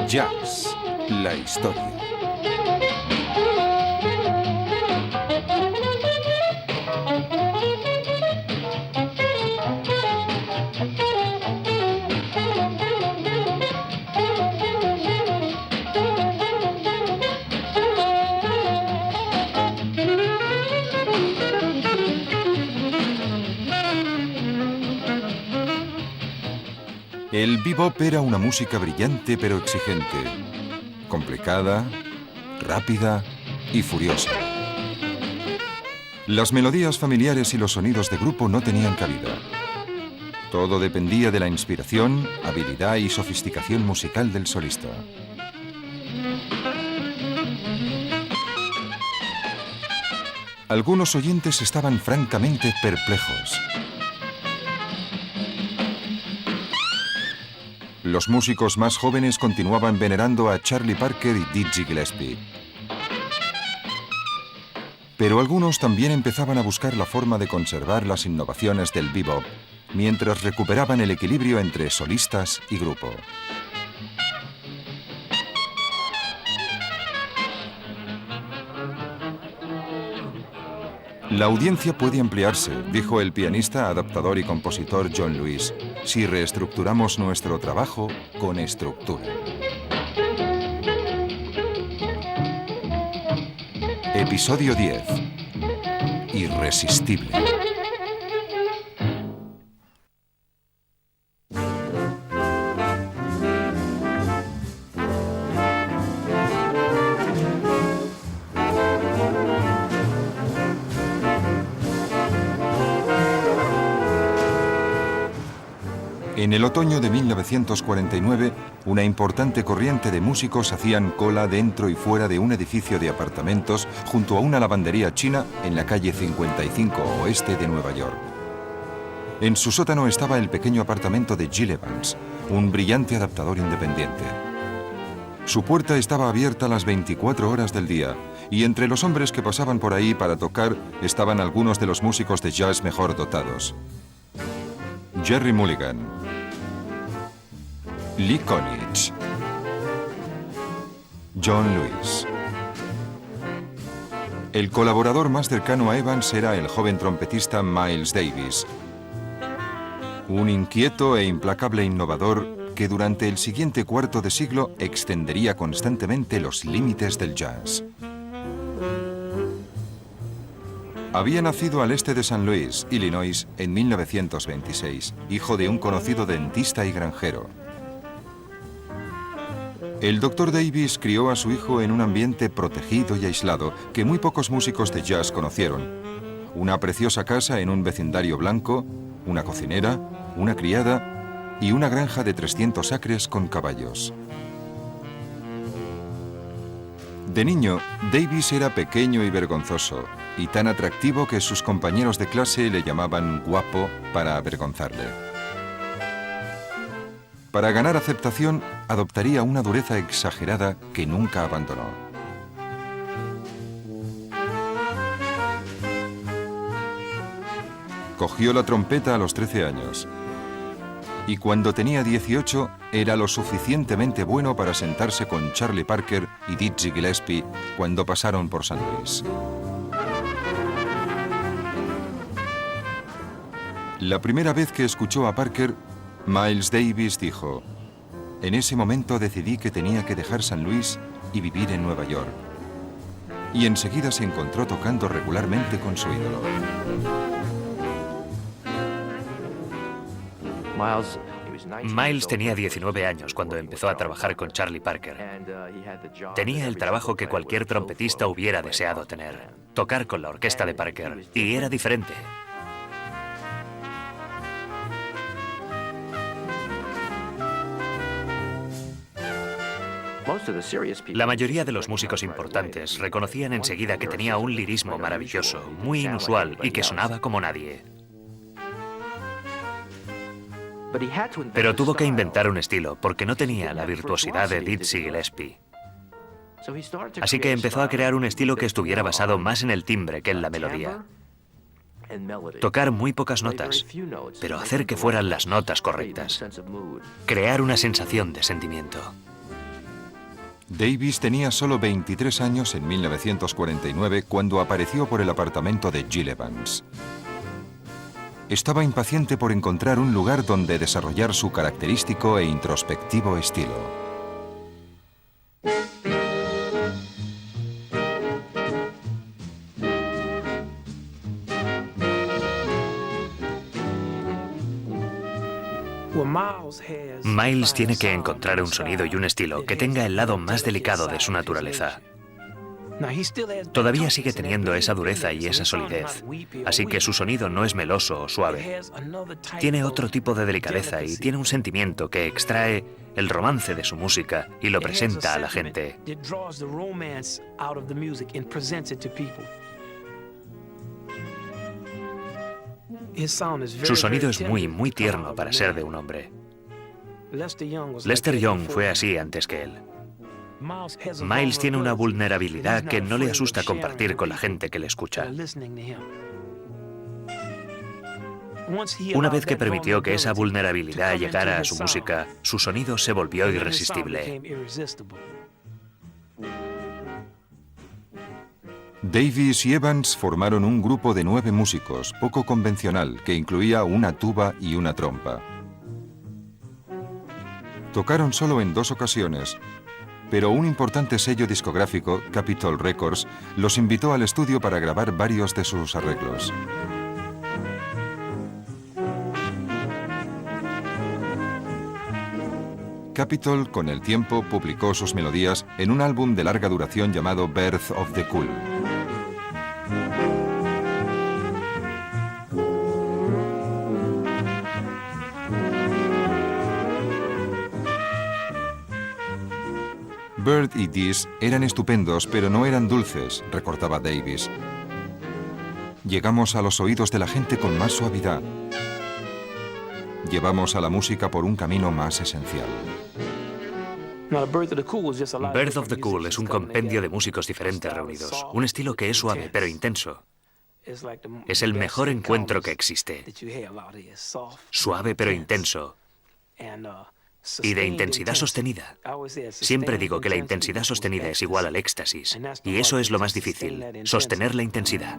Jazz, la historia. El bebop era una música brillante pero exigente, complicada, rápida y furiosa. Las melodías familiares y los sonidos de grupo no tenían cabida. Todo dependía de la inspiración, habilidad y sofisticación musical del solista. Algunos oyentes estaban francamente perplejos. Los músicos más jóvenes continuaban venerando a Charlie Parker y Dizzy Gillespie. Pero algunos también empezaban a buscar la forma de conservar las innovaciones del bebop, mientras recuperaban el equilibrio entre solistas y grupo. La audiencia puede ampliarse, dijo el pianista, adaptador y compositor John Lewis, si reestructuramos nuestro trabajo con estructura. Episodio 10. Irresistible. En el otoño de 1949, una importante corriente de músicos hacían cola dentro y fuera de un edificio de apartamentos junto a una lavandería china en la calle 55 oeste de Nueva York. En su sótano estaba el pequeño apartamento de Gil Evans, un brillante adaptador independiente. Su puerta estaba abierta las 24 horas del día, y entre los hombres que pasaban por ahí para tocar estaban algunos de los músicos de jazz mejor dotados. Gerry Mulligan, Lee Konitz, John Lewis. El colaborador más cercano a Evans era el joven trompetista Miles Davis, un inquieto e implacable innovador que durante el siguiente cuarto de siglo extendería constantemente los límites del jazz. Había nacido al este de San Luis, Illinois, en 1926, hijo de un conocido dentista y granjero. El Dr. Davis crió a su hijo en un ambiente protegido y aislado que muy pocos músicos de jazz conocieron. Una preciosa casa en un vecindario blanco, una cocinera, una criada y una granja de 300 acres con caballos. De niño, Davis era pequeño y vergonzoso, y tan atractivo que sus compañeros de clase le llamaban guapo para avergonzarle. Para ganar aceptación, adoptaría una dureza exagerada que nunca abandonó. Cogió la trompeta a los 13 años. Y cuando tenía 18, era lo suficientemente bueno para sentarse con Charlie Parker y Dizzy Gillespie cuando pasaron por San Luis. La primera vez que escuchó a Parker, Miles Davis dijo: «En ese momento decidí que tenía que dejar San Luis y vivir en Nueva York». Y enseguida se encontró tocando regularmente con su ídolo. Miles tenía 19 años cuando empezó a trabajar con Charlie Parker. Tenía el trabajo que cualquier trompetista hubiera deseado tener, tocar con la orquesta de Parker, y era diferente. La mayoría de los músicos importantes reconocían enseguida que tenía un lirismo maravilloso, muy inusual y que sonaba como nadie. Pero tuvo que inventar un estilo porque no tenía la virtuosidad de Dizzy Gillespie. Así que empezó a crear un estilo que estuviera basado más en el timbre que en la melodía. Tocar muy pocas notas, pero hacer que fueran las notas correctas. Crear una sensación de sentimiento. Davis tenía solo 23 años en 1949 cuando apareció por el apartamento de Gil Evans. Estaba impaciente por encontrar un lugar donde desarrollar su característico e introspectivo estilo. Miles tiene que encontrar un sonido y un estilo que tenga el lado más delicado de su naturaleza. Todavía sigue teniendo esa dureza y esa solidez, así que su sonido no es meloso o suave. Tiene otro tipo de delicadeza y tiene un sentimiento que extrae el romance de su música y lo presenta a la gente. Su sonido es muy tierno para ser de un hombre. Lester Young fue así antes que él. Miles tiene una vulnerabilidad que no le asusta compartir con la gente que le escucha. Una vez que permitió que esa vulnerabilidad llegara a su música, su sonido se volvió irresistible. Davis y Evans formaron un grupo de 9 músicos, poco convencional, que incluía una tuba y una trompa. Tocaron solo en 2 ocasiones, pero un importante sello discográfico, Capitol Records, los invitó al estudio para grabar varios de sus arreglos. Capitol, con el tiempo, publicó sus melodías en un álbum de larga duración llamado Birth of the Cool. Bird y This eran estupendos, pero no eran dulces, recordaba Davis. Llegamos a los oídos de la gente con más suavidad. Llevamos a la música por un camino más esencial. Birth of the Cool es un compendio de músicos diferentes reunidos, un estilo que es suave pero intenso. Es el mejor encuentro que existe. Suave pero intenso. Y de intensidad sostenida. Siempre digo que la intensidad sostenida es igual al éxtasis, y eso es lo más difícil, sostener la intensidad.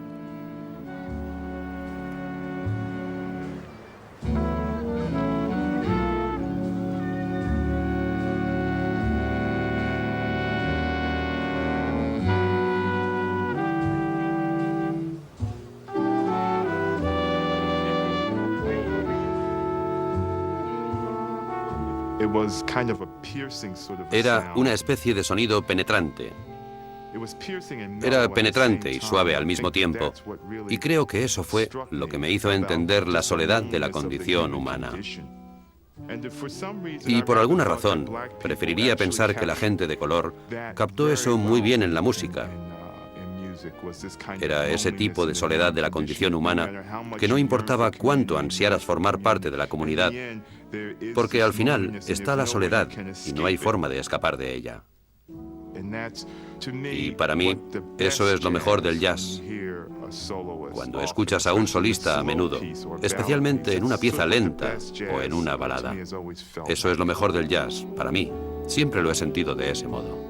Era una especie de sonido penetrante. Era penetrante y suave al mismo tiempo, y creo que eso fue lo que me hizo entender la soledad de la condición humana. Y por alguna razón, preferiría pensar que la gente de color captó eso muy bien en la música. Era ese tipo de soledad de la condición humana que no importaba cuánto ansiaras formar parte de la comunidad, porque al final está la soledad y no hay forma de escapar de ella. Y para mí, eso es lo mejor del jazz. Cuando escuchas a un solista a menudo, especialmente en una pieza lenta o en una balada. Eso es lo mejor del jazz, para mí. Siempre lo he sentido de ese modo.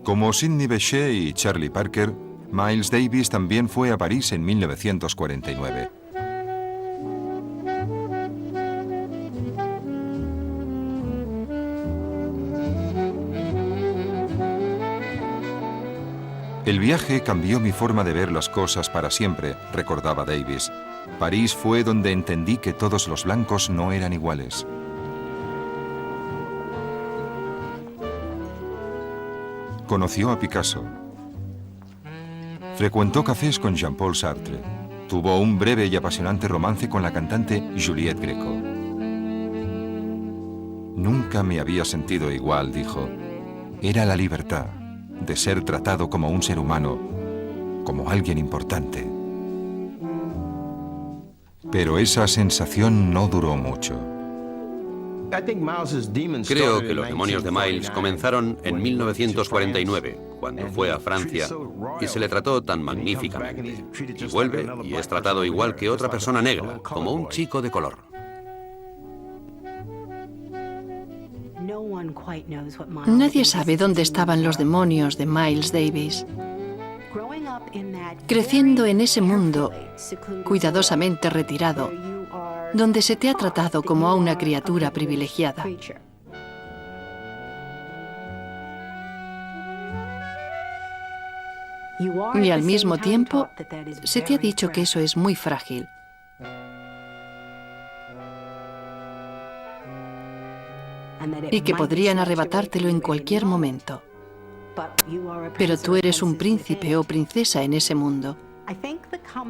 Como Sidney Bechet y Charlie Parker, Miles Davis también fue a París en 1949. El viaje cambió mi forma de ver las cosas para siempre, recordaba Davis. París fue donde entendí que todos los blancos no eran iguales. Conoció a Picasso. Frecuentó cafés con Jean-Paul Sartre. Tuvo un breve y apasionante romance con la cantante Juliette Greco. Nunca me había sentido igual, dijo. Era la libertad de ser tratado como un ser humano, como alguien importante. Pero esa sensación no duró mucho. Creo que los demonios de Miles comenzaron en 1949, cuando fue a Francia y se le trató tan magníficamente. Y vuelve y es tratado igual que otra persona negra, como un chico de color. Nadie sabe dónde estaban los demonios de Miles Davis. Creciendo en ese mundo cuidadosamente retirado, donde se te ha tratado como a una criatura privilegiada. Y al mismo tiempo, se te ha dicho que eso es muy frágil. Y que podrían arrebatártelo en cualquier momento. Pero tú eres un príncipe o princesa en ese mundo.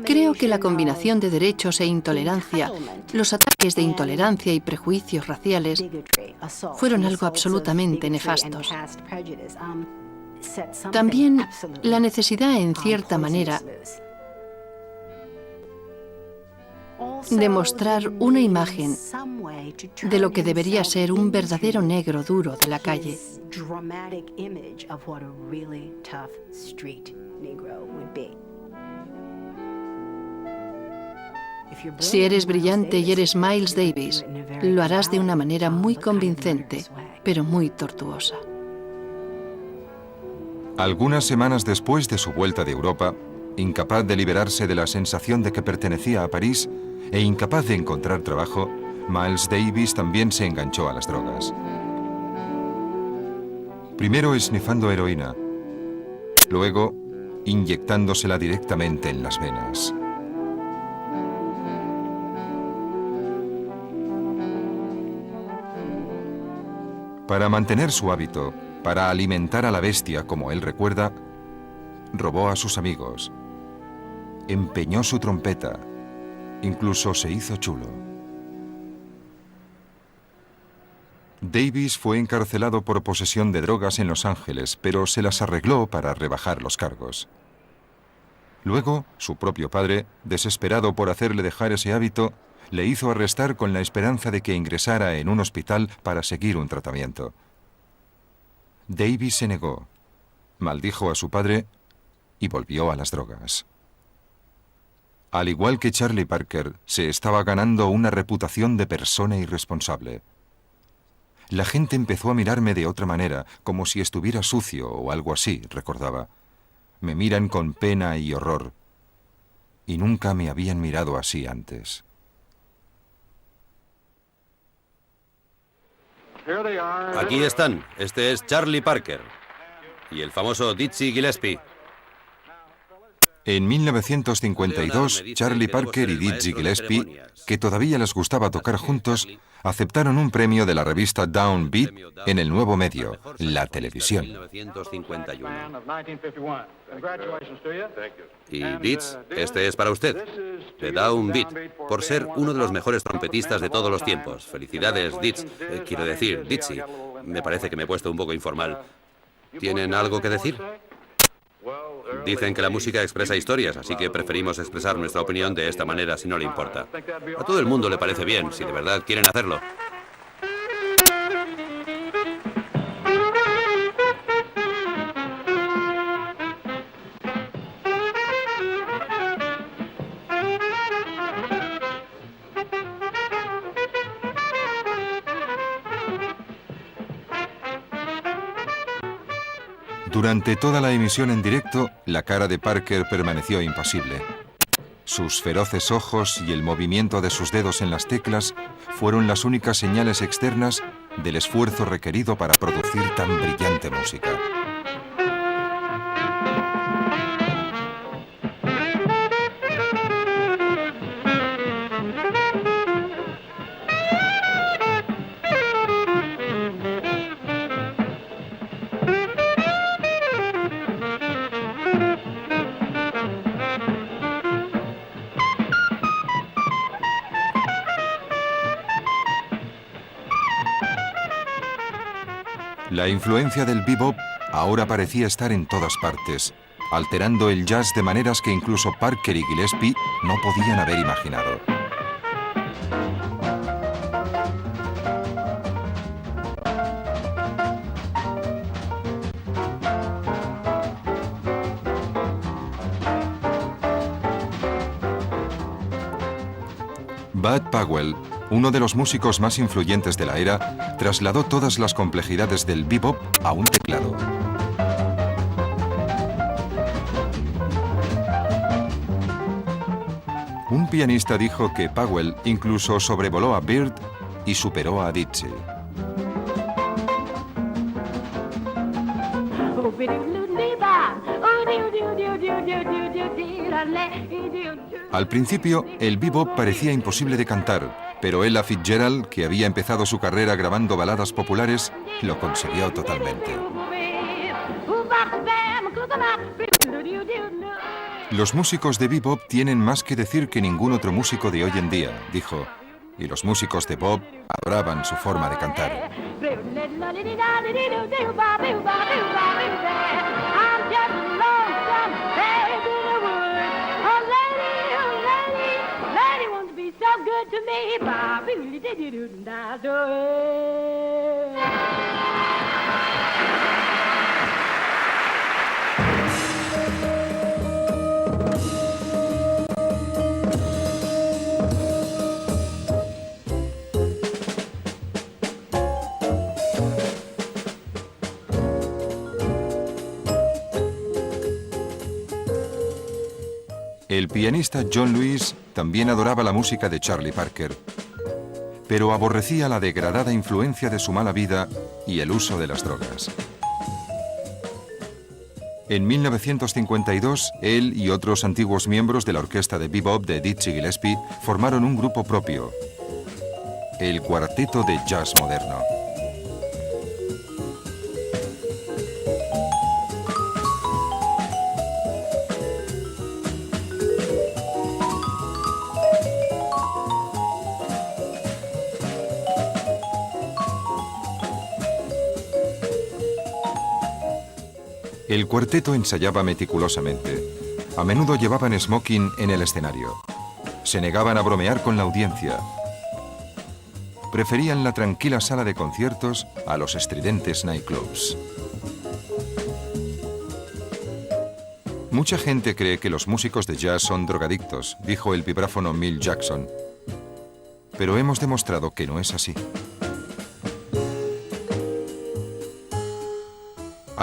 Creo que la combinación de derechos e intolerancia, los ataques de intolerancia y prejuicios raciales, fueron algo absolutamente nefastos. También la necesidad, en cierta manera, de mostrar una imagen de lo que debería ser un verdadero negro duro de la calle. Si eres brillante y eres Miles Davis, lo harás de una manera muy convincente, pero muy tortuosa. Algunas semanas después de su vuelta de Europa, incapaz de liberarse de la sensación de que pertenecía a París e incapaz de encontrar trabajo, Miles Davis también se enganchó a las drogas. Primero esnifando heroína, luego inyectándosela directamente en las venas. Para mantener su hábito, para alimentar a la bestia, como él recuerda, robó a sus amigos, empeñó su trompeta, incluso se hizo chulo. Davis fue encarcelado por posesión de drogas en Los Ángeles, pero se las arregló para rebajar los cargos. Luego, su propio padre, desesperado por hacerle dejar ese hábito, le hizo arrestar con la esperanza de que ingresara en un hospital para seguir un tratamiento. Davis se negó, maldijo a su padre y volvió a las drogas. Al igual que Charlie Parker, se estaba ganando una reputación de persona irresponsable. La gente empezó a mirarme de otra manera, como si estuviera sucio o algo así, recordaba. Me miran con pena y horror, y nunca me habían mirado así antes. Aquí están. Este es Charlie Parker y el famoso Dizzy Gillespie. En 1952, Charlie Parker y Dizzy Gillespie, que todavía les gustaba tocar juntos, aceptaron un premio de la revista Downbeat en el nuevo medio, la televisión. Y Diz, este es para usted, de Downbeat, por ser uno de los mejores trompetistas de todos los tiempos. Felicidades, Diz. Quiero decir, Dizzy. Me parece que me he puesto un poco informal. ¿Tienen algo que decir? Dicen que la música expresa historias, así que preferimos expresar nuestra opinión de esta manera si no le importa. A todo el mundo le parece bien, si de verdad quieren hacerlo. Durante toda la emisión en directo, la cara de Parker permaneció impasible. Sus feroces ojos y el movimiento de sus dedos en las teclas fueron las únicas señales externas del esfuerzo requerido para producir tan brillante música. La influencia del bebop ahora parecía estar en todas partes, alterando el jazz de maneras que incluso Parker y Gillespie no podían haber imaginado. Bud Powell, uno de los músicos más influyentes de la era, trasladó todas las complejidades del bebop a un teclado. Un pianista dijo que Powell incluso sobrevoló a Byrd y superó a Dizzy. Al principio, el bebop parecía imposible de cantar, pero Ella Fitzgerald, que había empezado su carrera grabando baladas populares, lo consiguió totalmente. Los músicos de bebop tienen más que decir que ningún otro músico de hoy en día, dijo, y los músicos de bop adoraban su forma de cantar. El pianista John Lewis también adoraba la música de Charlie Parker, pero aborrecía la degradada influencia de su mala vida y el uso de las drogas. En 1952, él y otros antiguos miembros de la orquesta de bebop de Dizzy Gillespie formaron un grupo propio, el Cuarteto de Jazz Moderno. El cuarteto ensayaba meticulosamente. A menudo llevaban smoking en el escenario. Se negaban a bromear con la audiencia. Preferían la tranquila sala de conciertos a los estridentes nightclubs. Mucha gente cree que los músicos de jazz son drogadictos, dijo el vibráfono Milt Jackson. Pero hemos demostrado que no es así.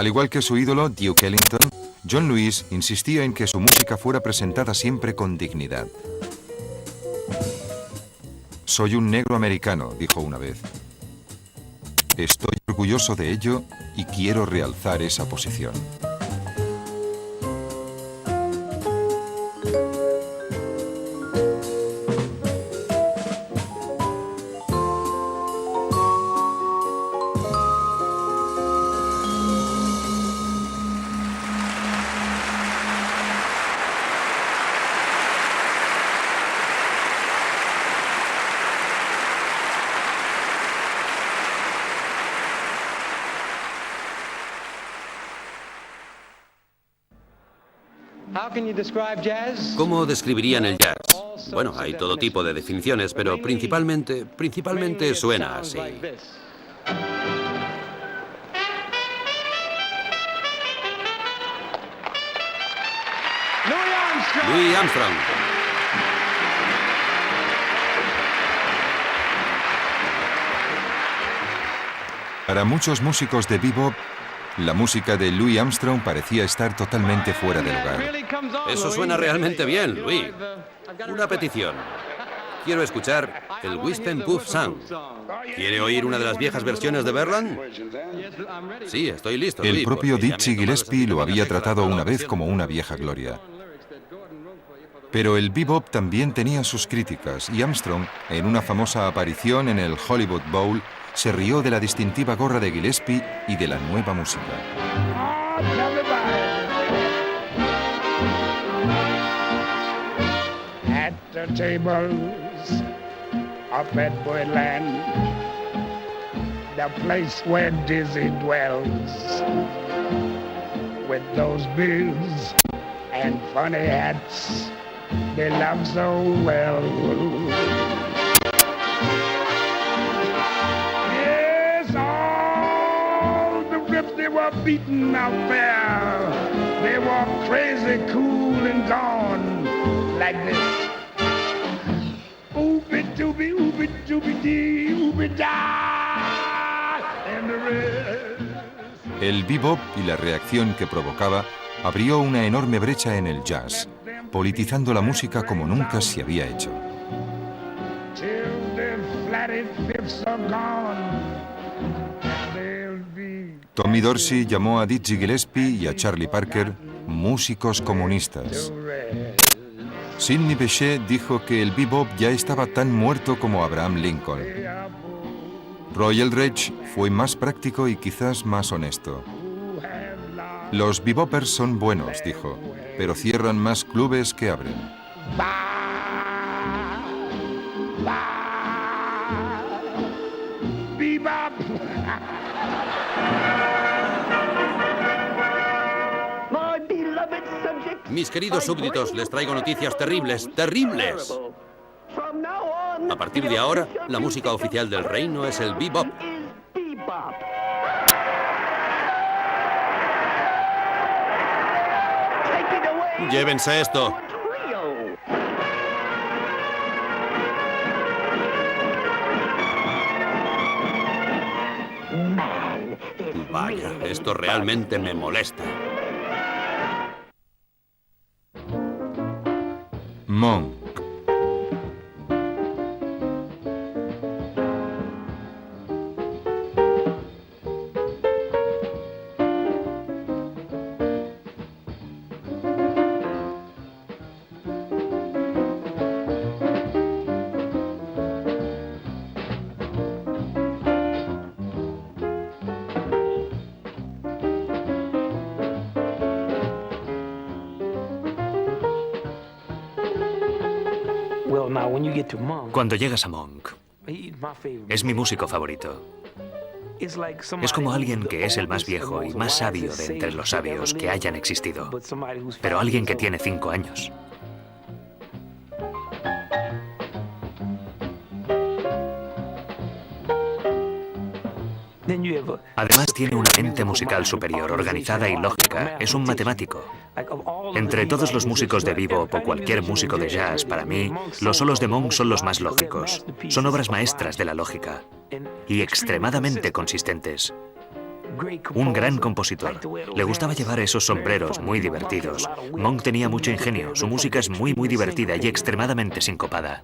Al igual que su ídolo, Duke Ellington, John Lewis insistía en que su música fuera presentada siempre con dignidad. Soy un negro americano, dijo una vez. Estoy orgulloso de ello y quiero realzar esa posición. ¿Cómo describirían el jazz? Bueno, hay todo tipo de definiciones, pero principalmente suena así. Louis Armstrong. Para muchos músicos de bebop, la música de Louis Armstrong parecía estar totalmente fuera de lugar. Eso suena realmente bien, Louis. Una petición. Quiero escuchar el Whisper Puff Song. ¿Quiere oír una de las viejas versiones de Verland? Sí, estoy listo. El Louis, propio porque ya Dizzy me conoces Gillespie lo entre había una tratado tecla una vez toda como una vieja gloria. Pero el bebop también tenía sus críticas y Armstrong, en una famosa aparición en el Hollywood Bowl, se rió de la distintiva gorra de Gillespie y de la nueva música. At the tables up at Birdland, the place where Dizzy dwells, with those bills and funny hats they love so well. Yes, all the rips they were beating out there, they were crazy, cool, and gone like this. Ooby dooby, El bebop y la reacción que provocaba abrió una enorme brecha en el jazz, politizando la música como nunca se había hecho. Tommy Dorsey llamó a Dizzy Gillespie y a Charlie Parker músicos comunistas. Sidney Bechet dijo que el bebop ya estaba tan muerto como Abraham Lincoln. Roy Eldridge fue más práctico y quizás más honesto. Los bebopers son buenos, dijo, pero cierran más clubes que abren. Mis queridos súbditos, les traigo noticias terribles, terribles. A partir de ahora, la música oficial del reino es el bebop. Llévense esto. Vaya, esto realmente me molesta. Monk. Cuando llegas a Monk, es mi músico favorito. Es como alguien que es el más viejo y más sabio de entre los sabios que hayan existido, pero alguien que tiene 5 años. Además tiene una mente musical superior, organizada y lógica. Es un matemático. Entre todos los músicos de bebop o cualquier músico de jazz, para mí, los solos de Monk son los más lógicos. Son obras maestras de la lógica y extremadamente consistentes. Un gran compositor. Le gustaba llevar esos sombreros muy divertidos. Monk tenía mucho ingenio. Su música es muy divertida y extremadamente sincopada.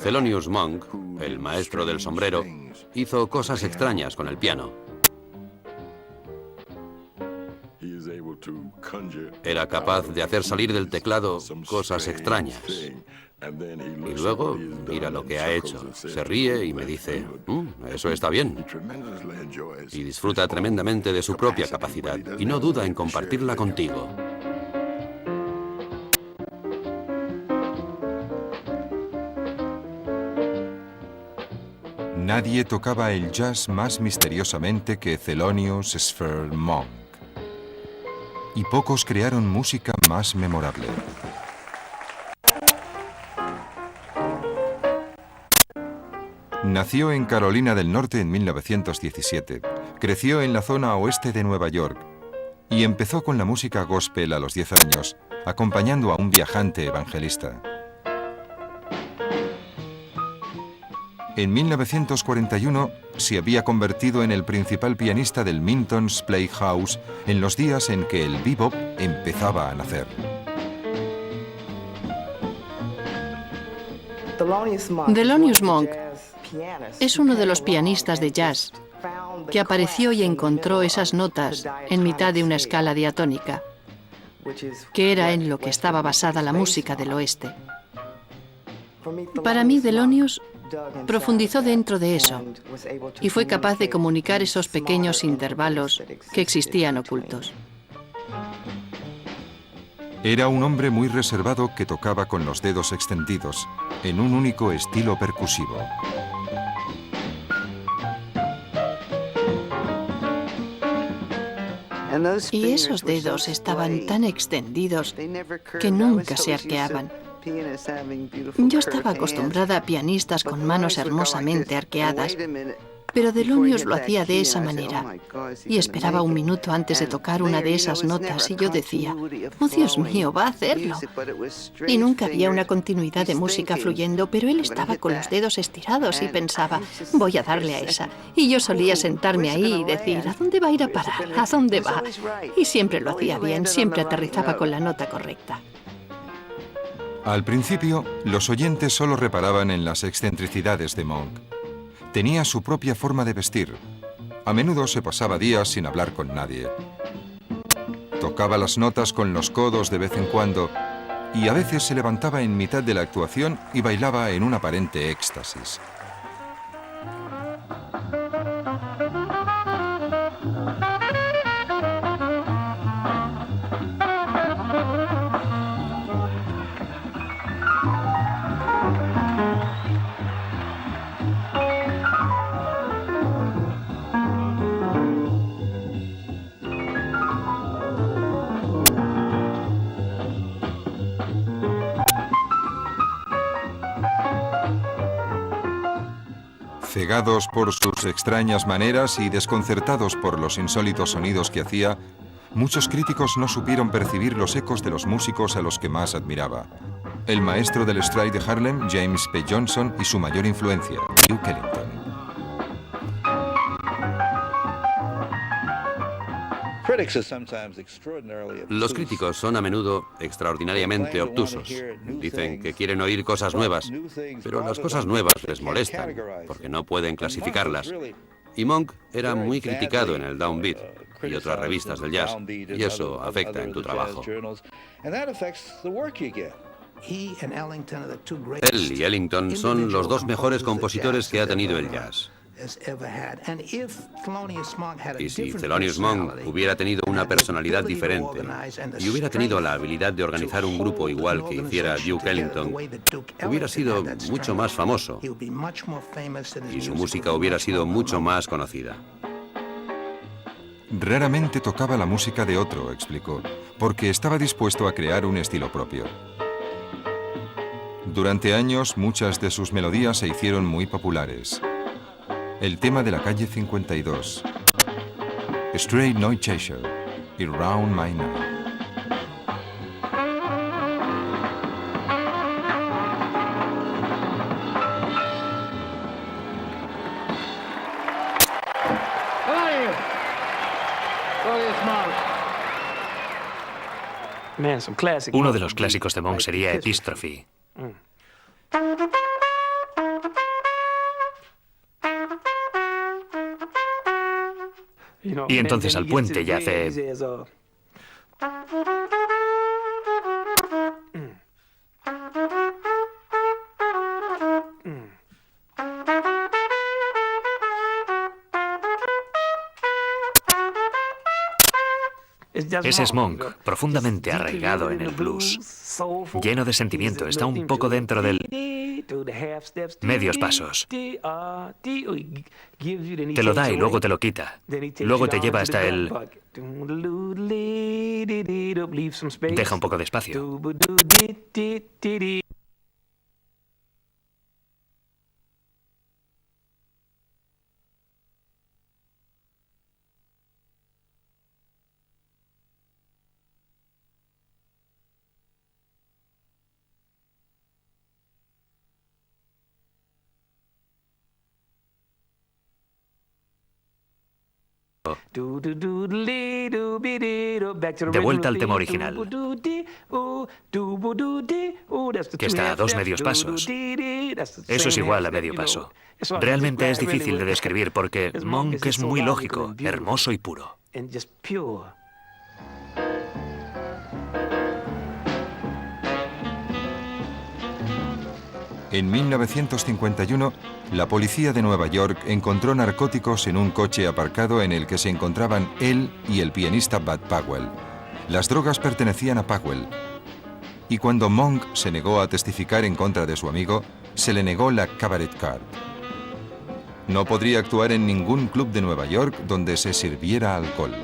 Thelonious Monk, el maestro del sombrero, hizo cosas extrañas con el piano. Era capaz de hacer salir del teclado cosas extrañas. Y luego, mira lo que ha hecho. Se ríe y me dice, eso está bien. Y disfruta tremendamente de su propia capacidad y no duda en compartirla contigo. Nadie tocaba el jazz más misteriosamente que Thelonious Sphere Monk. Y pocos crearon música más memorable. Nació en Carolina del Norte en 1917. Creció en la zona oeste de Nueva York y empezó con la música gospel a los 10 años, acompañando a un viajante evangelista. En 1941 se había convertido en el principal pianista del Minton's Playhouse en los días en que el bebop empezaba a nacer. Thelonious Monk es uno de los pianistas de jazz que apareció y encontró esas notas en mitad de una escala diatónica, que era en lo que estaba basada la música del oeste. Para mí, Thelonious profundizó dentro de eso y fue capaz de comunicar esos pequeños intervalos que existían ocultos. Era un hombre muy reservado que tocaba con los dedos extendidos, en un único estilo percusivo. Y esos dedos estaban tan extendidos que nunca se arqueaban. Yo estaba acostumbrada a pianistas con manos hermosamente arqueadas, Pero Thelonious lo hacía de esa manera y esperaba un minuto antes de tocar una de esas notas y yo decía, oh Dios mío, va a hacerlo. Y nunca había una continuidad de música fluyendo, pero él estaba con los dedos estirados y pensaba, voy a darle a esa. Y yo solía sentarme ahí y decir, ¿a dónde va a ir a parar? ¿A dónde va? Y siempre lo hacía bien, siempre aterrizaba con la nota correcta. Al principio, los oyentes solo reparaban en las excentricidades de Monk. Tenía su propia forma de vestir. A menudo se pasaba días sin hablar con nadie. Tocaba las notas con los codos de vez en cuando y a veces se levantaba en mitad de la actuación y bailaba en un aparente éxtasis. Cegados por sus extrañas maneras y desconcertados por los insólitos sonidos que hacía, muchos críticos no supieron percibir los ecos de los músicos a los que más admiraba. El maestro del stride de Harlem, James P. Johnson, y su mayor influencia, Duke Ellington. Los críticos son a menudo extraordinariamente obtusos. Dicen que quieren oír cosas nuevas, pero las cosas nuevas les molestan, porque no pueden clasificarlas. Y Monk era muy criticado en el Downbeat y otras revistas del jazz, y eso afecta en tu trabajo. Él y Ellington son los dos mejores compositores que ha tenido el jazz. Y si Thelonious Monk hubiera tenido una personalidad diferente y hubiera tenido la habilidad de organizar un grupo igual que hiciera Duke Ellington, hubiera sido mucho más famoso y su música hubiera sido mucho más conocida. Raramente tocaba la música de otro, explicó, porque estaba dispuesto a crear un estilo propio. Durante años, muchas de sus melodías se hicieron muy populares. El tema de la calle 52, Straight No Chaser y Round My Neck. Uno de los clásicos de Monk sería Epistrophe. Y entonces al puente ya hace... Ese es Monk, profundamente arraigado en el blues, lleno de sentimiento, está un poco dentro del... medios pasos. Te lo da y luego te lo quita. Luego te lleva hasta el... deja un poco de espacio. De vuelta al tema original, que está a 2 medios pasos. Eso es igual a medio paso. Realmente es difícil de describir porque Monk es muy lógico, hermoso y puro. En 1951, la policía de Nueva York encontró narcóticos en un coche aparcado en el que se encontraban él y el pianista Bud Powell. Las drogas pertenecían a Powell. Y cuando Monk se negó a testificar en contra de su amigo, se le negó la cabaret card. No podría actuar en ningún club de Nueva York donde se sirviera alcohol.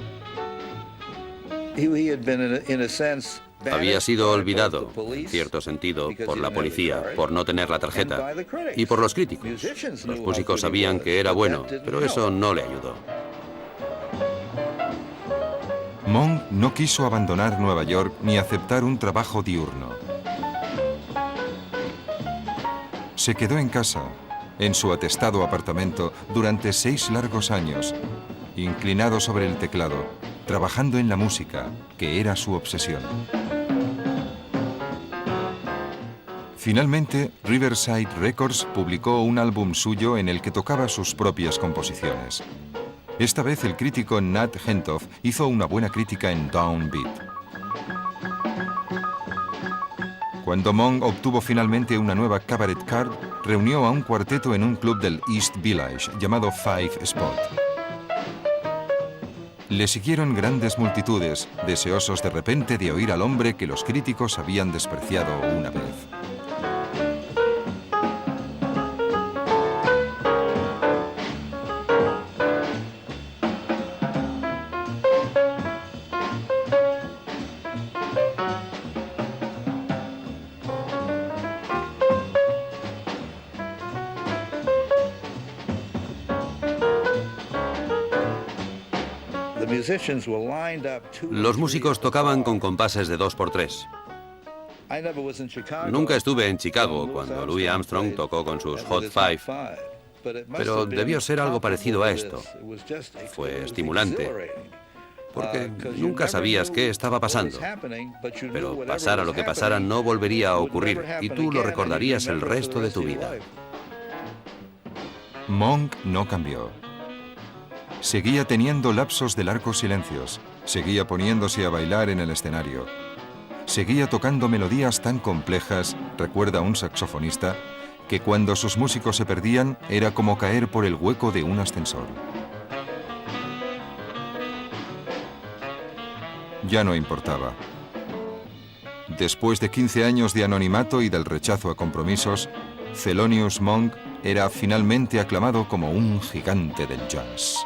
Había sido olvidado, en cierto sentido, por la policía, por no tener la tarjeta, y por los críticos. Los músicos sabían que era bueno, pero eso no le ayudó. Monk no quiso abandonar Nueva York ni aceptar un trabajo diurno. Se quedó en casa, en su atestado apartamento, durante 6 largos años, inclinado sobre el teclado, trabajando en la música, que era su obsesión. Finalmente, Riverside Records publicó un álbum suyo en el que tocaba sus propias composiciones. Esta vez el crítico Nat Hentoff hizo una buena crítica en Downbeat. Cuando Monk obtuvo finalmente una nueva cabaret card, reunió a un cuarteto en un club del East Village llamado Five Spot. Le siguieron grandes multitudes, deseosos de repente de oír al hombre que los críticos habían despreciado una vez. Los músicos tocaban con compases de 2x3. Nunca estuve en Chicago cuando Louis Armstrong tocó con sus Hot Five, pero debió ser algo parecido a esto. Fue estimulante, porque nunca sabías qué estaba pasando, pero pasara lo que pasara no volvería a ocurrir y tú lo recordarías el resto de tu vida. Monk no cambió. Seguía teniendo lapsos de largos silencios, seguía poniéndose a bailar en el escenario, seguía tocando melodías tan complejas, recuerda un saxofonista, que cuando sus músicos se perdían era como caer por el hueco de un ascensor. Ya no importaba. Después de 15 años de anonimato y del rechazo a compromisos, Thelonious Monk era finalmente aclamado como un gigante del jazz.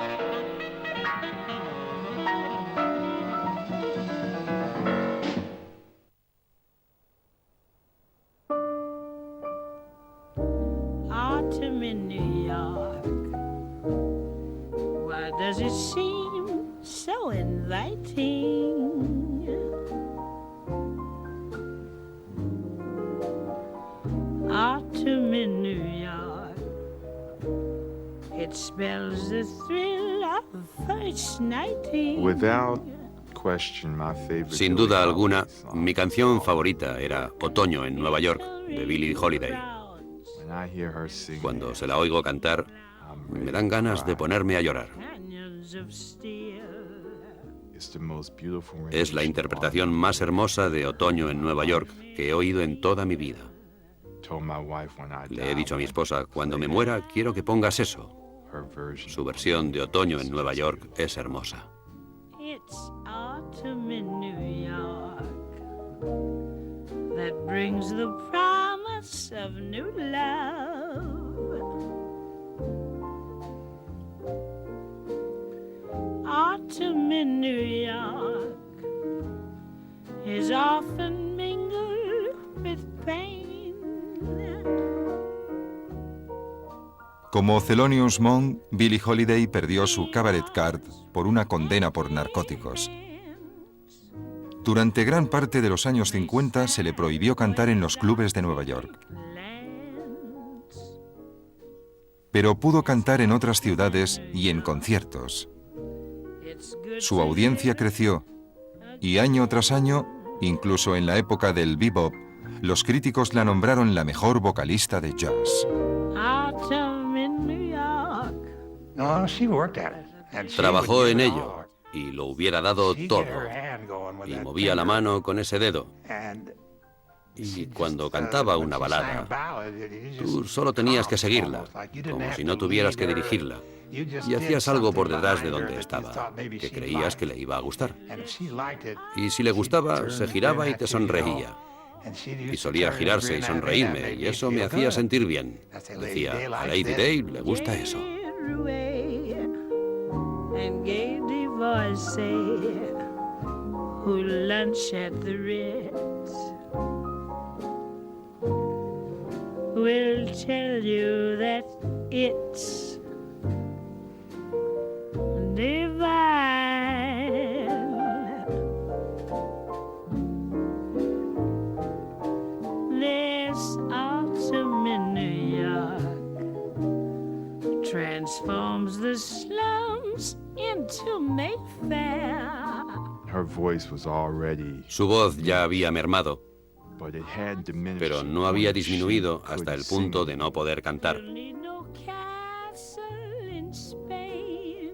Autumn in New York, why does it seem so inviting? Autumn in New York, it spells the thrill of first nighting. Sin duda alguna, mi canción favorita era Otoño en Nueva York, de Billie Holiday. Cuando se la oigo cantar, me dan ganas de ponerme a llorar. Es la interpretación más hermosa de Otoño en Nueva York que he oído en toda mi vida. Le he dicho a mi esposa, cuando me muera quiero que pongas eso. Su versión de Otoño en Nueva York es hermosa. It's autumn in New York that brings the promise of new love. Autumn in New York is often mingled with pain. Como Thelonious Monk, Billie Holiday perdió su cabaret card por una condena por narcóticos. Durante gran parte de los años 50 se le prohibió cantar en los clubes de Nueva York. Pero pudo cantar en otras ciudades y en conciertos. Su audiencia creció y año tras año, incluso en la época del bebop, los críticos la nombraron la mejor vocalista de jazz. Trabajó en ello y lo hubiera dado todo. Y movía la mano con ese dedo. Y cuando cantaba una balada, tú solo tenías que seguirla, como si no tuvieras que dirigirla. Y hacías algo por detrás de donde estaba, que creías que le iba a gustar. Y si le gustaba, se giraba y te sonreía. Y solía girarse y sonreírme, y eso me hacía sentir bien. Decía, a Lady Day le gusta eso. who lunch at the Ritz will tell you that it's divine. This autumn in New York transforms the slums into Mayfair. Her voice was already, Su voz ya había mermado, but it had diminished pero to the no había point she disminuido hasta el couldn't punto sing de no poder cantar. You'll need no castle in Spain.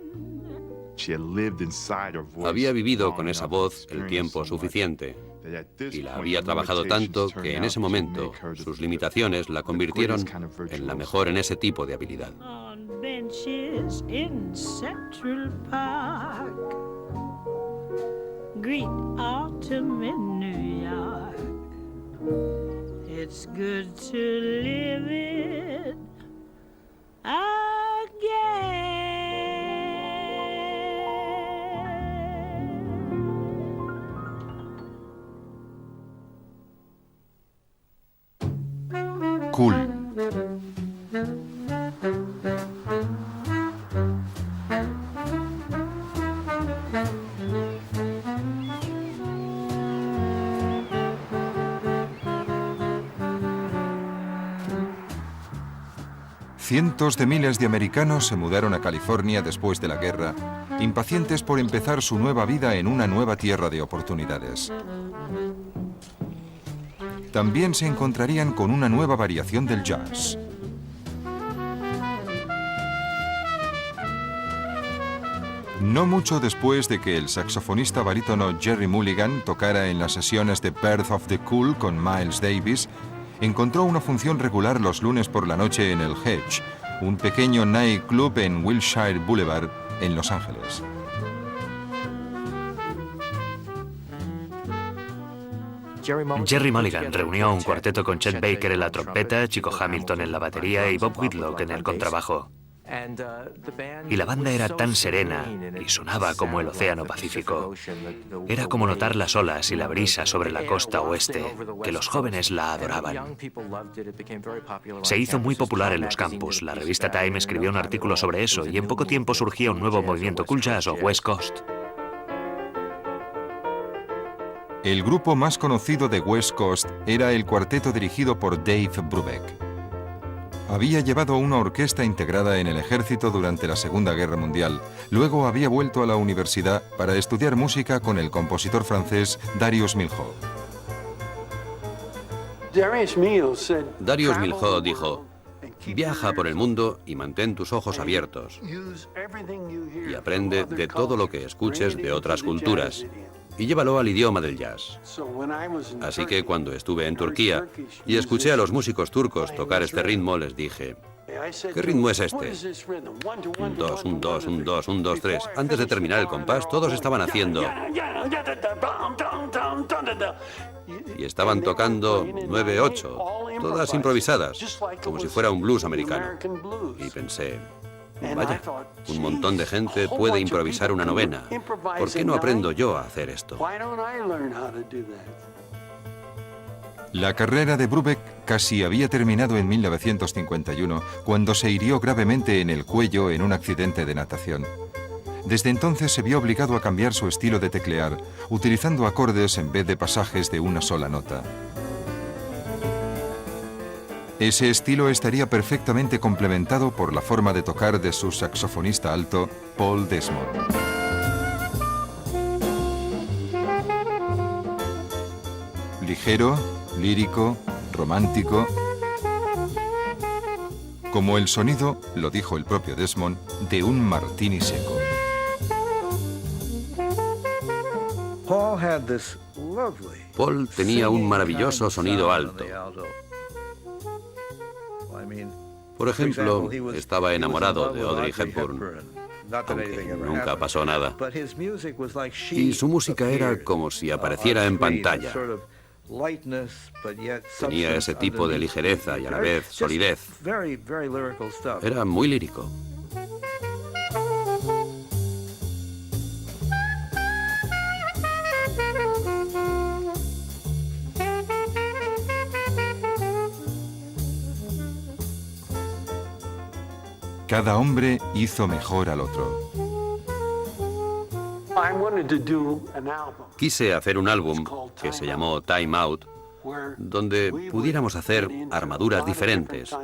She had lived inside her voice Había vivido long con esa enough, voz el experienced tiempo so much, suficiente that at this y la point había her trabajado limitations tanto turned que en out ese to momento make her sus the limitaciones la convirtieron greatest kind of en la virtuoso. mejor en ese tipo de habilidad. On benches in Central Park, greet autumn in New York. It's good to live it again. Cool. Cientos de miles de americanos se mudaron a California después de la guerra, impacientes por empezar su nueva vida en una nueva tierra de oportunidades. También se encontrarían con una nueva variación del jazz. No mucho después de que el saxofonista barítono Gerry Mulligan tocara en las sesiones de Birth of the Cool con Miles Davis, encontró una función regular los lunes por la noche en el Hedge, un pequeño nightclub en Wilshire Boulevard, en Los Ángeles. Gerry Mulligan reunió un cuarteto con Chet Baker en la trompeta, Chico Hamilton en la batería y Bob Whitlock en el contrabajo. Y la banda era tan serena y sonaba como el océano Pacífico. Era como notar las olas y la brisa sobre la costa oeste, que los jóvenes la adoraban. Se hizo muy popular en los campus. La revista Time escribió un artículo sobre eso y en poco tiempo surgía un nuevo movimiento cool jazz o West Coast. El grupo más conocido de West Coast era el cuarteto dirigido por Dave Brubeck. Había llevado una orquesta integrada en el ejército durante la Segunda Guerra Mundial. Luego había vuelto a la universidad para estudiar música con el compositor francés Darius Milhaud. Darius Milhaud dijo: viaja por el mundo y mantén tus ojos abiertos y aprende de todo lo que escuches de otras culturas y llévalo al idioma del jazz. Así que cuando estuve en Turquía y escuché a los músicos turcos tocar este ritmo, les dije: ¿qué ritmo es este? Un 2, un 2, un 2, un 2, 3. Antes de terminar el compás, todos estaban haciendo... y estaban tocando 9/8, todas improvisadas, como si fuera un blues americano. Y pensé: vaya, un montón de gente puede improvisar una novena. ¿Por qué no aprendo yo a hacer esto? La carrera de Brubeck casi había terminado en 1951, cuando se hirió gravemente en el cuello en un accidente de natación. Desde entonces se vio obligado a cambiar su estilo de teclear, utilizando acordes en vez de pasajes de una sola nota. Ese estilo estaría perfectamente complementado por la forma de tocar de su saxofonista alto, Paul Desmond. Ligero, lírico, romántico, como el sonido, lo dijo el propio Desmond, de un martini seco. Paul tenía un maravilloso sonido alto. Por ejemplo, estaba enamorado de Audrey Hepburn, aunque nunca pasó nada. Y su música era como si apareciera en pantalla. Tenía ese tipo de ligereza y a la vez solidez. Era muy lírico. Cada hombre hizo mejor al otro. Quise hacer un álbum que se llamó Time Out, donde pudiéramos hacer armaduras diferentes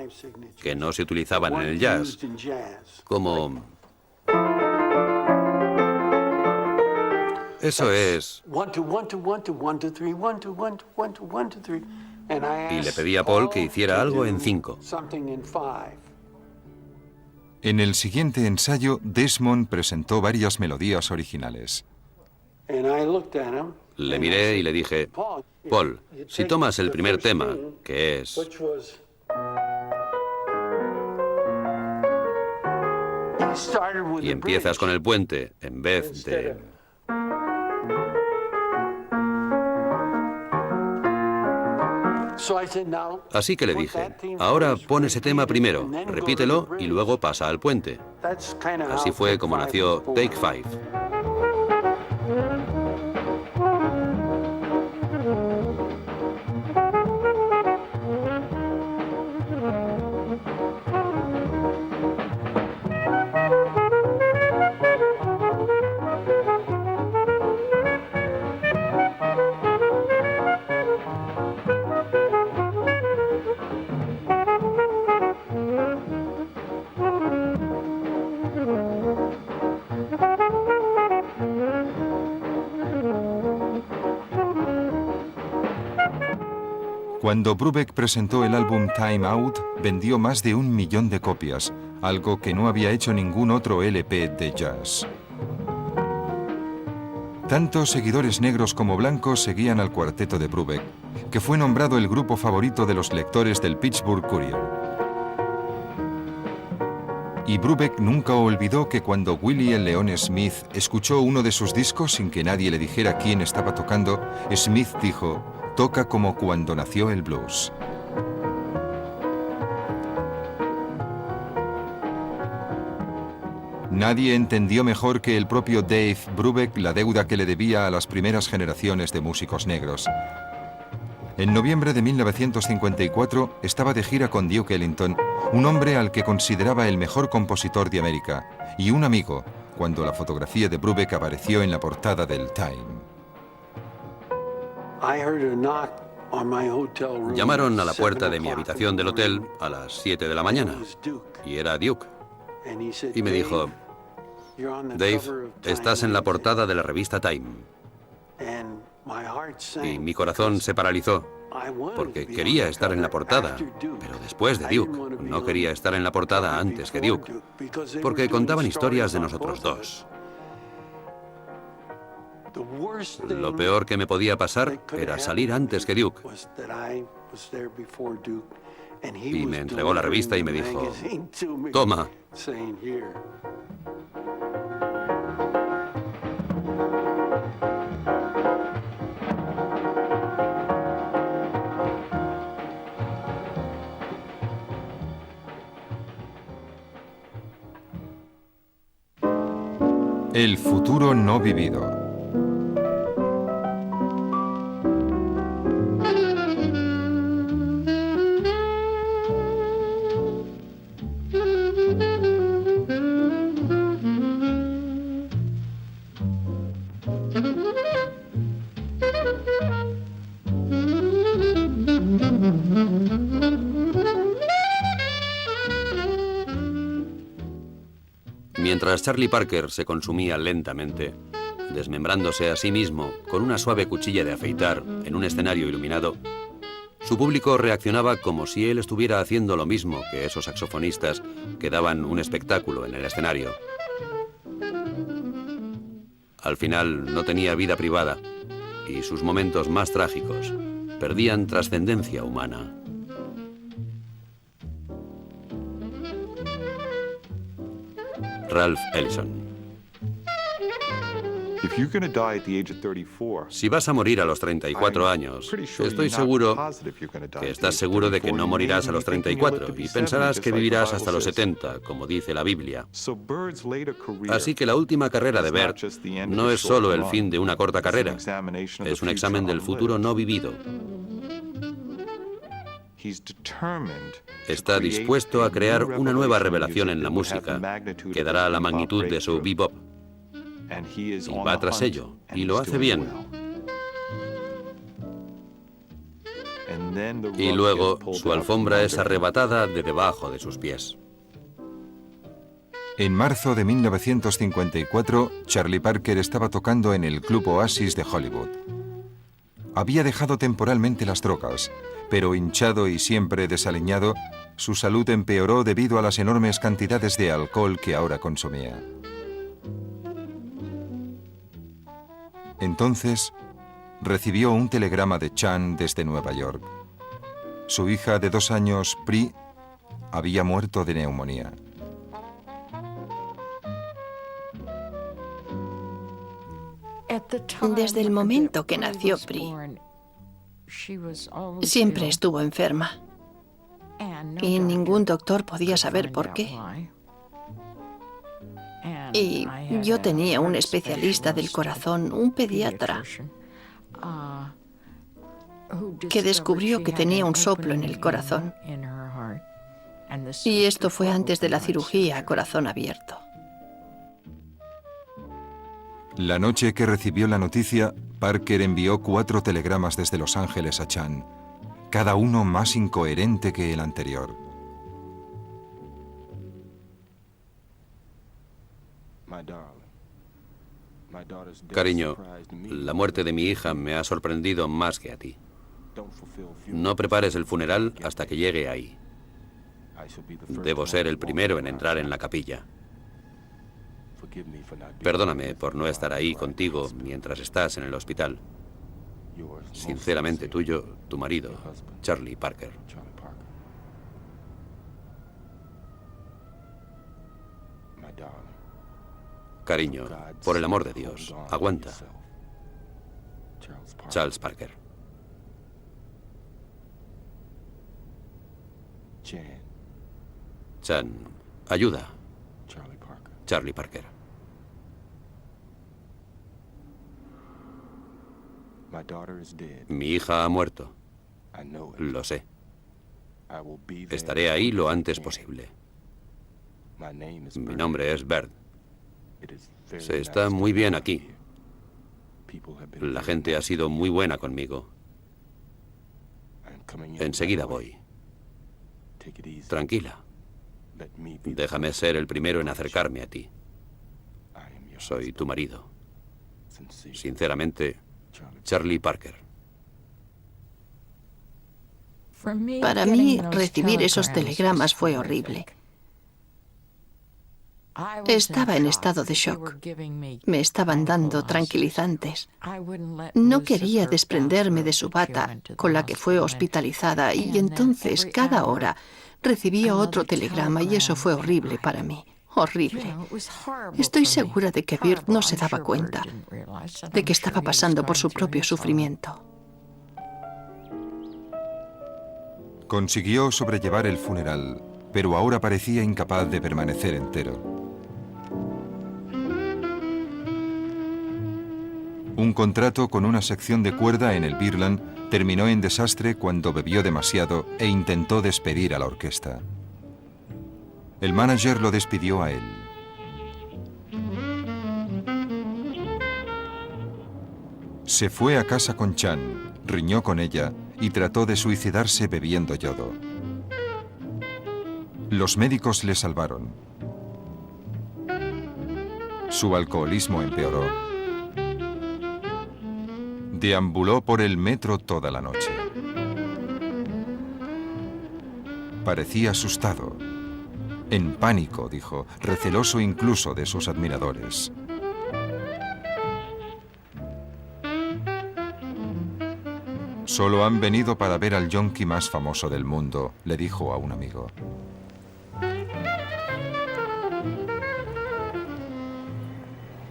que no se utilizaban en el jazz, como... Eso es... Y le pedí a Paul que hiciera algo en 5. En el siguiente ensayo, Desmond presentó varias melodías originales. Le miré y le dije, Paul, si tomas el primer tema, que es... y empiezas con el puente, en vez de... Así que le dije, ahora pon ese tema primero, repítelo y luego pasa al puente. Así fue como nació Take 5. Cuando Brubeck presentó el álbum Time Out, vendió más de 1 millón de copias, algo que no había hecho ningún otro LP de jazz. Tanto seguidores negros como blancos seguían al cuarteto de Brubeck, que fue nombrado el grupo favorito de los lectores del Pittsburgh Courier. Y Brubeck nunca olvidó que cuando Willie el León Smith escuchó uno de sus discos sin que nadie le dijera quién estaba tocando, Smith dijo: toca como cuando nació el blues. Nadie entendió mejor que el propio Dave Brubeck la deuda que le debía a las primeras generaciones de músicos negros. En noviembre de 1954 estaba de gira con Duke Ellington, un hombre al que consideraba el mejor compositor de América, y un amigo, cuando la fotografía de Brubeck apareció en la portada del Time. Llamaron a la puerta de mi habitación del hotel a las 7 de la mañana, y era Duke. Y me dijo, Dave, estás en la portada de la revista Time. Y mi corazón se paralizó, porque quería estar en la portada, pero después de Duke. No quería estar en la portada antes que Duke, porque contaban historias de nosotros dos. Lo peor que me podía pasar era salir antes que Duke. Y me entregó la revista y me dijo, toma. El futuro no vivido. Mientras Charlie Parker se consumía lentamente, desmembrándose a sí mismo con una suave cuchilla de afeitar en un escenario iluminado, su público reaccionaba como si él estuviera haciendo lo mismo que esos saxofonistas que daban un espectáculo en el escenario. Al final no tenía vida privada y sus momentos más trágicos perdían trascendencia humana. Ralph Ellison. Si vas a morir a los 34 años, estoy seguro que estás seguro de que no morirás a los 34 y pensarás que vivirás hasta los 70, como dice la Biblia. Así que la última carrera de Bert no es solo el fin de una corta carrera, es un examen del futuro no vivido. Está dispuesto a crear una nueva revelación en la música que dará la magnitud de su bebop. Y va tras ello, y lo hace bien. Y luego su alfombra es arrebatada de debajo de sus pies. En marzo de 1954, Charlie Parker estaba tocando en el Club Oasis de Hollywood. Había dejado temporalmente las drogas, pero hinchado y siempre desaliñado, su salud empeoró debido a las enormes cantidades de alcohol que ahora consumía. Entonces, recibió un telegrama de Chan desde Nueva York. Su hija de 2 años, Pri, había muerto de neumonía. Desde el momento que nació Pri, siempre estuvo enferma. Y ningún doctor podía saber por qué. Y yo tenía un especialista del corazón, un pediatra, que descubrió que tenía un soplo en el corazón. Y esto fue antes de la cirugía a corazón abierto. La noche que recibió la noticia, Parker envió 4 telegramas desde Los Ángeles a Chan, cada uno más incoherente que el anterior. Cariño, la muerte de mi hija me ha sorprendido más que a ti. No prepares el funeral hasta que llegue ahí. Debo ser el primero en entrar en la capilla. Perdóname por no estar ahí contigo mientras estás en el hospital. Sinceramente tuyo, tu marido, Charlie Parker. Cariño, por el amor de Dios, aguanta. Charles Parker. Chan, ayuda. Charlie Parker. Mi hija ha muerto. Lo sé. Estaré ahí lo antes posible. Mi nombre es Bert. Se está muy bien aquí. La gente ha sido muy buena conmigo. Enseguida voy. Tranquila. Déjame ser el primero en acercarme a ti. Soy tu marido. Sinceramente, Charlie Parker. Para mí, recibir esos telegramas fue horrible. Estaba en estado de shock. Me estaban dando tranquilizantes. No quería desprenderme de su bata con la que fue hospitalizada y entonces cada hora recibía otro telegrama y eso fue horrible para mí. Horrible. Estoy segura de que Bert no se daba cuenta de que estaba pasando por su propio sufrimiento. Consiguió sobrellevar el funeral, pero ahora parecía incapaz de permanecer entero. Un contrato con una sección de cuerda en el Birland terminó en desastre cuando bebió demasiado e intentó despedir a la orquesta. El manager lo despidió a él. Se fue a casa con Chan, riñó con ella y trató de suicidarse bebiendo yodo. Los médicos le salvaron. Su alcoholismo empeoró. Deambuló por el metro toda la noche. Parecía asustado. En pánico, dijo, receloso incluso de sus admiradores. Solo han venido para ver al yonki más famoso del mundo, le dijo a un amigo.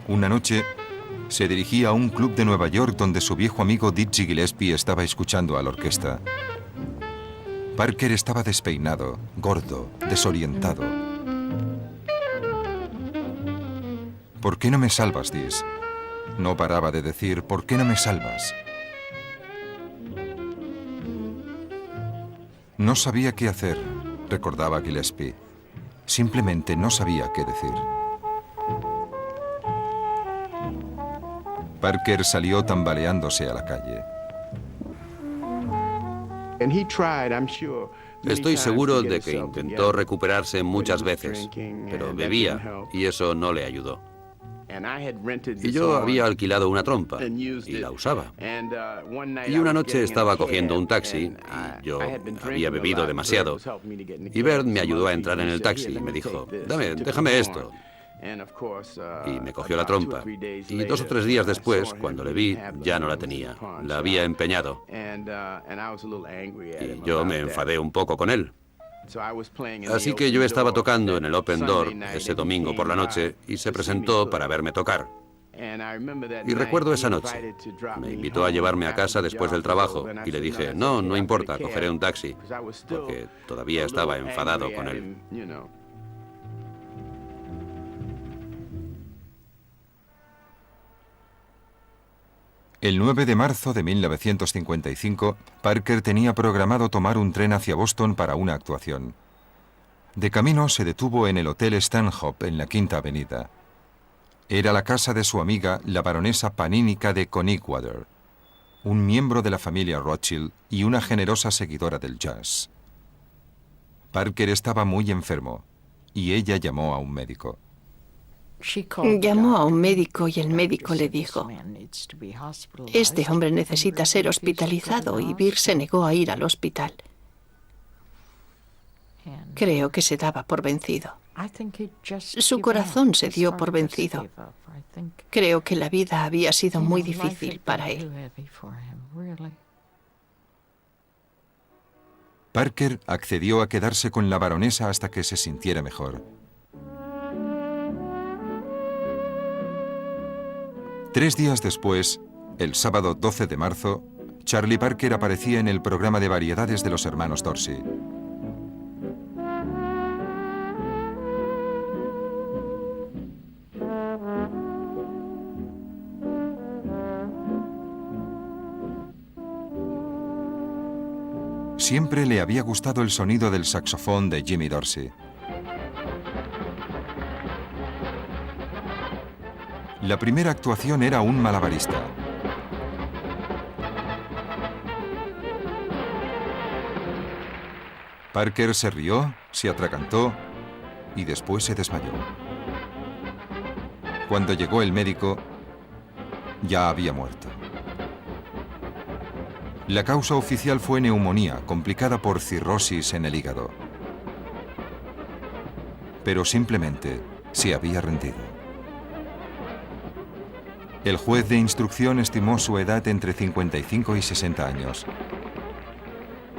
Una noche, se dirigía a un club de Nueva York donde su viejo amigo Dizzy Gillespie estaba escuchando a la orquesta. Parker estaba despeinado, gordo, desorientado. ¿Por qué no me salvas, Diz? No paraba de decir, ¿por qué no me salvas? No sabía qué hacer, recordaba Gillespie. Simplemente no sabía qué decir. Parker salió tambaleándose a la calle. Estoy seguro de que intentó recuperarse muchas veces, pero bebía y eso no le ayudó. Y yo había alquilado una trompa y la usaba. Y una noche estaba cogiendo un taxi y yo había bebido demasiado. Y Bert me ayudó a entrar en el taxi y me dijo, déjame esto. Y me cogió la trompa. Y 2 o 3 días después, cuando le vi, ya no la tenía. La había empeñado. Y yo me enfadé un poco con él. Así que yo estaba tocando en el Open Door ese domingo por la noche y se presentó para verme tocar. Y recuerdo esa noche. Me invitó a llevarme a casa después del trabajo y le dije, no importa, cogeré un taxi, porque todavía estaba enfadado con él. El 9 de marzo de 1955, Parker tenía programado tomar un tren hacia Boston para una actuación. De camino se detuvo en el Hotel Stanhope en la Quinta Avenida. Era la casa de su amiga, la baronesa Panínica de Conigwater, un miembro de la familia Rothschild y una generosa seguidora del jazz. Parker estaba muy enfermo y ella llamó a un médico. Llamó a un médico y el médico le dijo, este hombre necesita ser hospitalizado, y Bill se negó a ir al hospital. Creo que se daba por vencido. Su corazón se dio por vencido. Creo que la vida había sido muy difícil para él. Parker accedió a quedarse con la baronesa hasta que se sintiera mejor. 3 días después, el sábado 12 de marzo, Charlie Parker aparecía en el programa de variedades de los hermanos Dorsey. Siempre le había gustado el sonido del saxofón de Jimmy Dorsey. La primera actuación era un malabarista. Parker se rió, se atragantó y después se desmayó. Cuando llegó el médico, ya había muerto. La causa oficial fue neumonía, complicada por cirrosis en el hígado. Pero simplemente se había rendido. El juez de instrucción estimó su edad entre 55 y 60 años.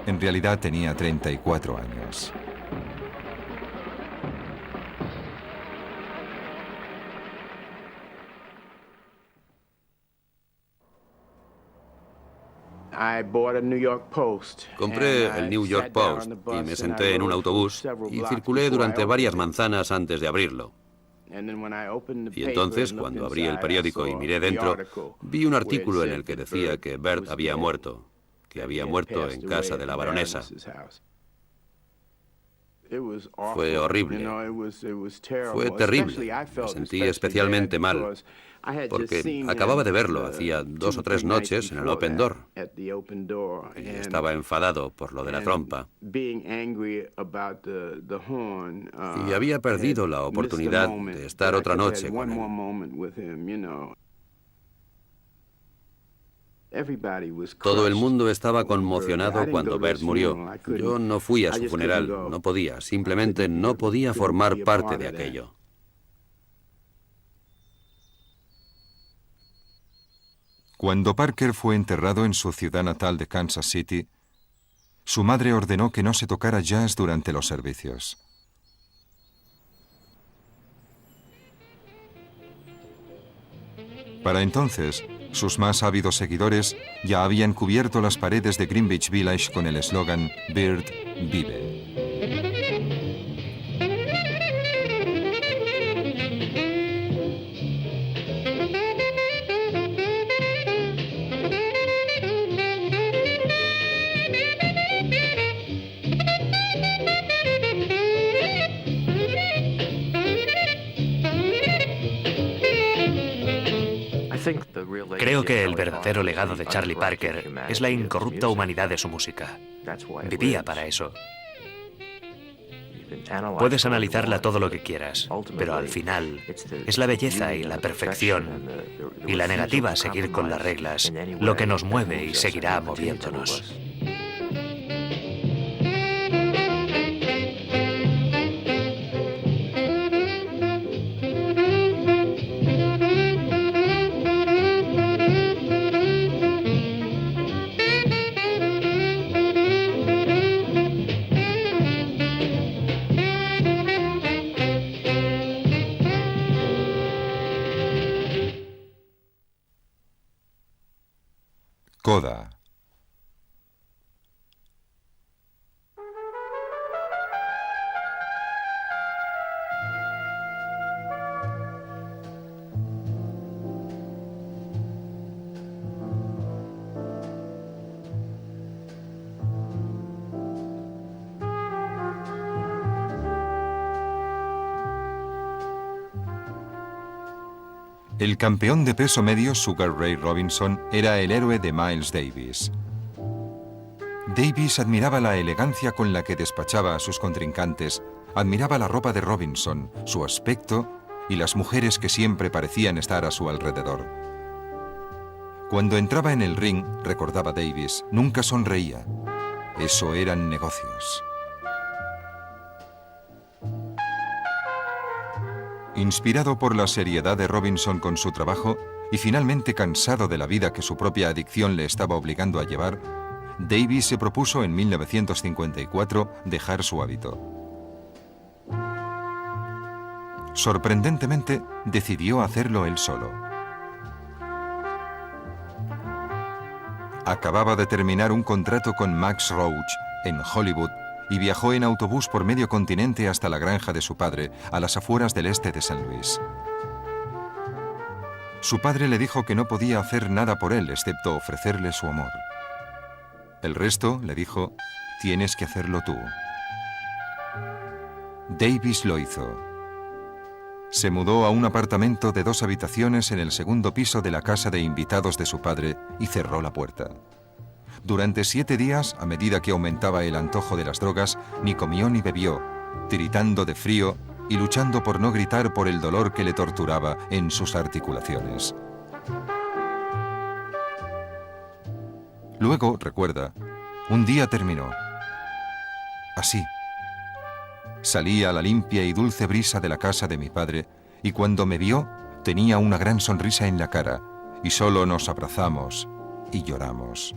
En realidad tenía 34 años. Compré el New York Post y me senté en un autobús y circulé durante varias manzanas antes de abrirlo. Y entonces, cuando abrí el periódico y miré dentro, vi un artículo en el que decía que Bert había muerto, que había muerto en casa de la baronesa. Fue horrible. Fue terrible. Me sentí especialmente mal, porque acababa de verlo hacía 2 o 3 noches en el Open Door. Y estaba enfadado por lo de la trompa. Y había perdido la oportunidad de estar otra noche con él. Todo el mundo estaba conmocionado cuando Bert murió. Yo no fui a su funeral, no podía, simplemente no podía formar parte de aquello. Cuando Parker fue enterrado en su ciudad natal de Kansas City, su madre ordenó que no se tocara jazz durante los servicios. Para entonces, sus más ávidos seguidores ya habían cubierto las paredes de Greenwich Village con el eslogan Bird vive. Creo que el verdadero legado de Charlie Parker es la incorrupta humanidad de su música. Vivía para eso. Puedes analizarla todo lo que quieras, pero al final es la belleza y la perfección y la negativa a seguir con las reglas lo que nos mueve y seguirá moviéndonos. Coda. El campeón de peso medio Sugar Ray Robinson era el héroe de Miles Davis. Davis admiraba la elegancia con la que despachaba a sus contrincantes, admiraba la ropa de Robinson, su aspecto y las mujeres que siempre parecían estar a su alrededor. Cuando entraba en el ring, recordaba Davis, nunca sonreía. Eso eran negocios. Inspirado por la seriedad de Robinson con su trabajo y finalmente cansado de la vida que su propia adicción le estaba obligando a llevar, Davis se propuso en 1954 dejar su hábito. Sorprendentemente, decidió hacerlo él solo. Acababa de terminar un contrato con Max Roach en Hollywood y viajó en autobús por medio continente hasta la granja de su padre, a las afueras del este de San Luis. Su padre le dijo que no podía hacer nada por él excepto ofrecerle su amor. El resto, le dijo, tienes que hacerlo tú. Davis lo hizo. Se mudó a un apartamento de 2 habitaciones en el segundo piso de la casa de invitados de su padre y cerró la puerta. Durante 7 días, a medida que aumentaba el antojo de las drogas, ni comió ni bebió, tiritando de frío y luchando por no gritar por el dolor que le torturaba en sus articulaciones. Luego, recuerda, un día terminó. Así. Salí a la limpia y dulce brisa de la casa de mi padre y cuando me vio, tenía una gran sonrisa en la cara y solo nos abrazamos y lloramos.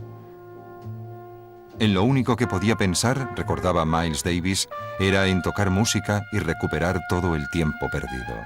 En lo único que podía pensar, recordaba Miles Davis, era en tocar música y recuperar todo el tiempo perdido.